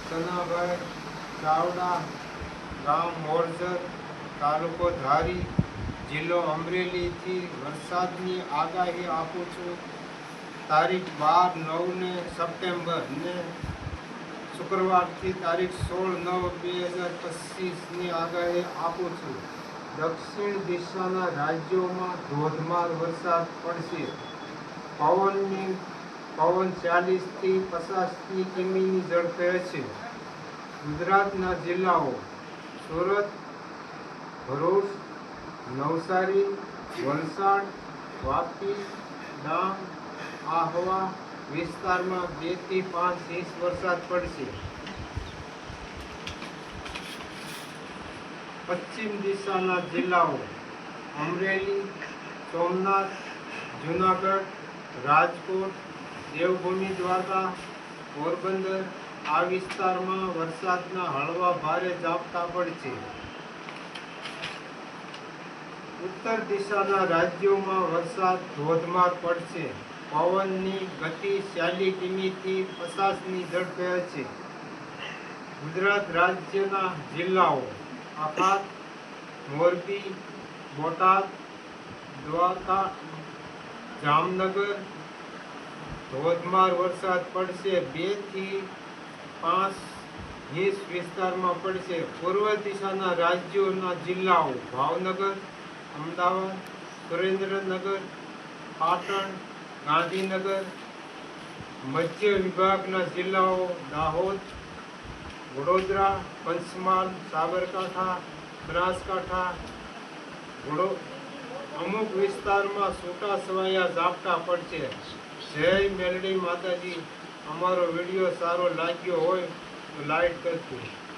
સનાભાઈ ચાવડા, ગામ મોરજર, તાલુકો ધારી, જિલ્લો અમરેલીથી વરસાદની આગાહી આપું છું. તારીખ 12/9 સપ્ટેમ્બર ને શુક્રવારથી તારીખ 16/9/2025ની આગાહી આપું છું. દક્ષિણ દિશાના રાજ્યોમાં ધોધમાર વરસાદ પડશે. પવન 40 થી 50 કિમીની ઝડપે હશે. ગુજરાતના જિલ્લાઓ સુરત, ભરૂચ, નવસારી, વલસાડ, વાપી, ડાંગ, આહવા વિસ્તારમાં 2 થી 5 ઇંચ વરસાદ પડશે. પશ્ચિમ દિશાના જિલ્લાઓ અમરેલી, સોમનાથ, જૂનાગઢ, રાજકોટ, દેવભૂમિ દ્વારકા, પોરબંદર આ વિસ્તારમાં વરસાદના હળવા ભારે ઝાપટા પડશે. ઉત્તર દિશાના રાજ્યોમાં વરસાદ ધોધમાર પડશે. પવનની ગતિ 40 કિમીથી 50ની ઝડપે હશે. ગુજરાત રાજ્યના જિલ્લાઓ આખાત, મોરબી, બોટાદ, દ્વારકા, જામનગર ધોધમાર વરસાદ પડશે. 2 થી 5 ઇંચ વિસ્તારમાં પડશે. પૂર્વ દિશાના રાજ્યોના જિલ્લાઓ ભાવનગર, અમદાવાદ, સુરેન્દ્રનગર, પાટણ, ગાંધીનગર. મધ્ય વિભાગના જિલ્લાઓ દાહોદ, વડોદરા, પંચમહાલ, સાબરકાંઠા, બનાસકાંઠા. અમુક વિસ્તારમાં છૂટાછવાયા ઝાપટા પડશે. જય મેલડી માતાજી. અમારો વિડીયો સારો લાગ્યો હોય તો લાઈક કરજો.